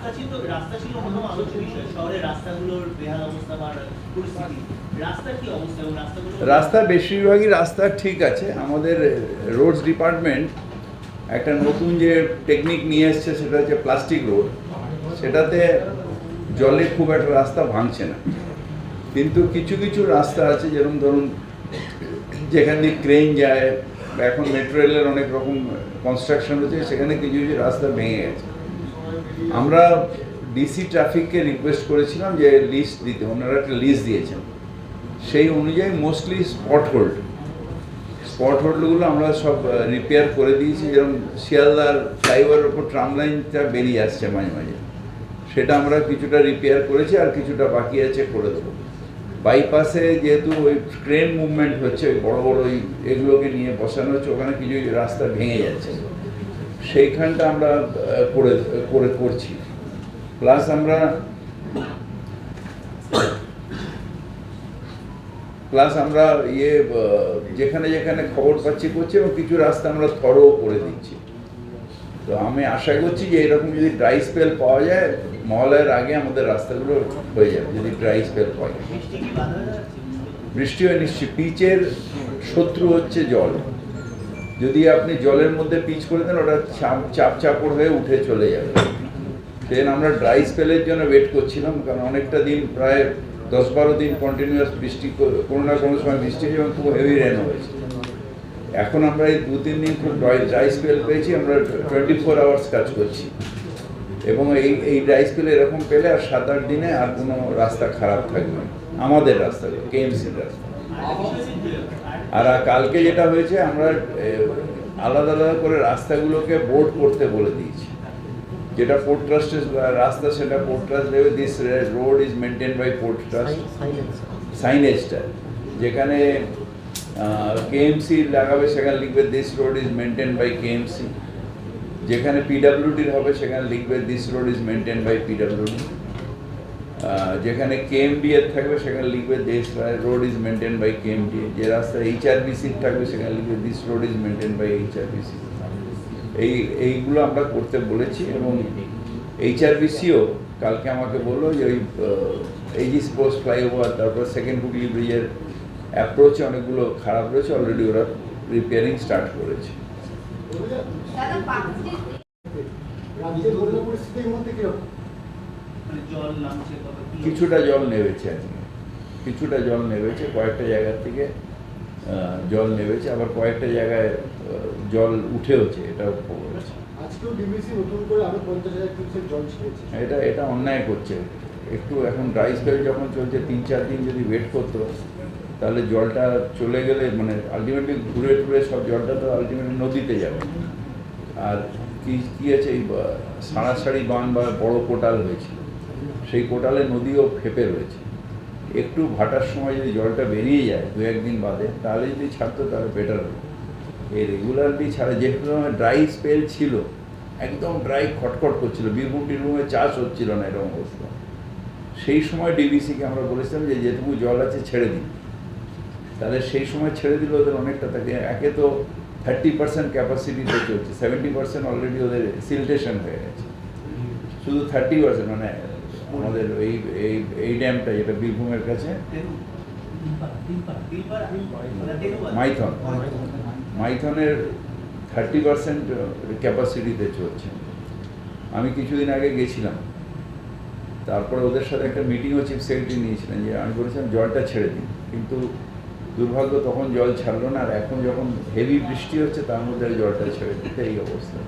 রাস্তা ছিল অন্যতম আলোচ্য বিষয়। শহরের রাস্তাগুলোর বেহাল অবস্থা বা পরিস্থিতি, রাস্তার কি অবস্থা এবং রাস্তা বেশিরভাগই রাস্তা ঠিক আছে। আমাদের রোডস ডিপার্টমেন্ট একটা নতুন যে টেকনিক নিয়ে এসছে সেটা হচ্ছে প্লাস্টিক রোড। সেটাতে জলে খুব একটা রাস্তা ভাঙছে না, কিন্তু কিছু কিছু রাস্তা আছে যেরকম ধরুন যেখান দিয়ে ক্রেন যায় বা এখন মেট্রো রেলের অনেক রকম কনস্ট্রাকশন হচ্ছে, সেখানে কিছু কিছু রাস্তা ভেঙে গেছে। আমরা ডিসি ট্রাফিককে রিকোয়েস্ট করেছিলাম যে লিস্ট দিতে, ওনারা একটা লিস্ট দিয়েছেন। সেই অনুযায়ী মোস্টলি স্পট হোল্ডগুলো আমরা সব রিপেয়ার করে দিয়েছি। যেরকম শিয়ালদার ফ্লাইওভারের ওপর ট্রাম লাইনটা বেরিয়ে আসছে মাঝে মাঝে, সেটা আমরা কিছুটা রিপেয়ার করেছি, আর কিছুটা বাকি আছে করে দেবো। বাইপাসে যেহেতু ওই ট্রেন মুভমেন্ট হচ্ছে, ওই বড়ো বড়ো এগুলোকে নিয়ে বসানো হচ্ছে, ওখানে কিছু রাস্তা ভেঙে যাচ্ছে, সেইখানটা আমরা করছি। প্লাস আমরা যেখানে যেখানে খবর পাচ্ছি করছি, এবং কিছু রাস্তা আমরা থরও করে দিচ্ছি। তো আমি আশা করছি যে এরকম যদি ড্রাই স্পেল পাওয়া যায়, মহালয়ের আগে আমাদের রাস্তাগুলো হয়ে যাবে, যদি ড্রাই স্পেল পাওয়া যায়। বৃষ্টি হয় নিশ্চয়ই। পিচের শত্রু হচ্ছে জল। যদি আপনি জলের মধ্যে পিচ করে দেন, ওটা চাপড় হয়ে উঠে চলে যাবে। সেদিন আমরা ড্রাই স্পেলের জন্য ওয়েট করছিলাম, কারণ অনেকটা দিন, প্রায় 10-12 দিন কন্টিনিউয়াস বৃষ্টি, কোনো না কোনো সময় বৃষ্টি এবং খুব হেভি রেন হয়েছে। এখন আমরা এই 2-3 দিন খুব ড্রাই স্পেল পেয়েছি। আমরা 24 আওয়ার্স কাজ করছি, এবং এই ড্রাই স্পেল এরকম পেলে আর 7-8 দিনে আর কোনো রাস্তা খারাপ থাকবে না, আমাদের রাস্তাগুলো, কেএমসির রাস্তা। আর কালকে যেটা হয়েছে, আমরা আলাদা আলাদা করে রাস্তাগুলোকে বোর্ড করতে বলে দিয়েছি। যেটা পোর্ট ট্রাস্টের রাস্তা, সেটা পোর্ট ট্রাস্ট দেবে this road is maintain by port trust. সাইনেজটা যেখানে কেএমসি লাগাবে, সেখানে লিখবে this road is maintain by KMC. যেখানে পিডাব্লিউডির হবে, সেখানে লিখবে this road is maintain by PWD. যেখানে কেএমডিএর থাকবে, সেখানে লিখবে this road is maintain by KMDA. যে রাস্তা এইচআরবিসির থাকবে, সেখানে লিখবে this road is maintain by HRBC. এইগুলো আমরা করতে বলেছি। এবং এইচআরবিসিও কালকে আমাকে বললো যে ওই এইজিস পোস্ট ফ্লাইওভার, তারপর সেকেন্ড হুগলি ব্রিজের অ্যাপ্রোচে অনেকগুলো খারাপ রয়েছে, অলরেডি ওরা রিপেয়ারিং স্টার্ট করেছে। কিছুটা জল নেমেছে, কিছুটা জল নেমেছে, কয়েকটা জায়গার থেকে জল নেমেছে, আবার কয়েকটা জায়গায় জল উঠেওছে, এটাও খবর আছে। এটা অন্যায় করছে একটু। এখন ড্রাই স্পেল যখন চলছে, 3-4 দিন যদি ওয়েট করতো, তাহলে জলটা চলে গেলে, মানে আলটিমেটলি ঘুরে টুরে সব জলটা তো আলটিমেটলি নদীতে যাবে। আর কি আছে, এই সাড়াসাড়ি বাঁধ বা বড় কোটাল হয়েছিল, সেই কোটালে নদীও ফেপে রয়েছে। একটু ভাটার সময় যদি জলটা বেরিয়ে যায় 2-1 দিন বাদে, তাহলে যদি ছাড়তো তাহলে বেটার হতো। এই রেগুলারলি ছাড়া, যে সময় ড্রাই স্পেল ছিল, একদম ড্রাই খটখট করছিল, বীরভূম টিরভূমে চাষ হচ্ছিল না, এরকম অবস্থা। সেই সময় ডিবিসিকে আমরা বলেছিলাম যে যেটুকু জল আছে ছেড়ে দিন। তাহলে সেই সময় ছেড়ে দিলে ওদের অনেকটা থাকে। একে তো 30% ক্যাপাসিটিতে চলছে, 70% অলরেডি ওদের সিলটেশন হয়ে গেছে। শুধু 30%, মানে আমাদের এই ড্যামটা যেটা বীরভূমের কাছে, মাইথনের 30% ক্যাপাসিটিতে চলছে। আমি কিছুদিন আগে গেছিলাম, তারপরে ওদের সাথে একটা মিটিংও চিফ সেক্রেটারি নিয়েছিলেন, যে আমি বলেছিলাম জলটা ছেড়ে দিন, কিন্তু দুর্ভাগ্য তখন জল ছাড়লো না। আর এখন যখন হেভি বৃষ্টি হচ্ছে, তার মধ্যে জলটা ছেড়ে দিতে এই অবস্থা।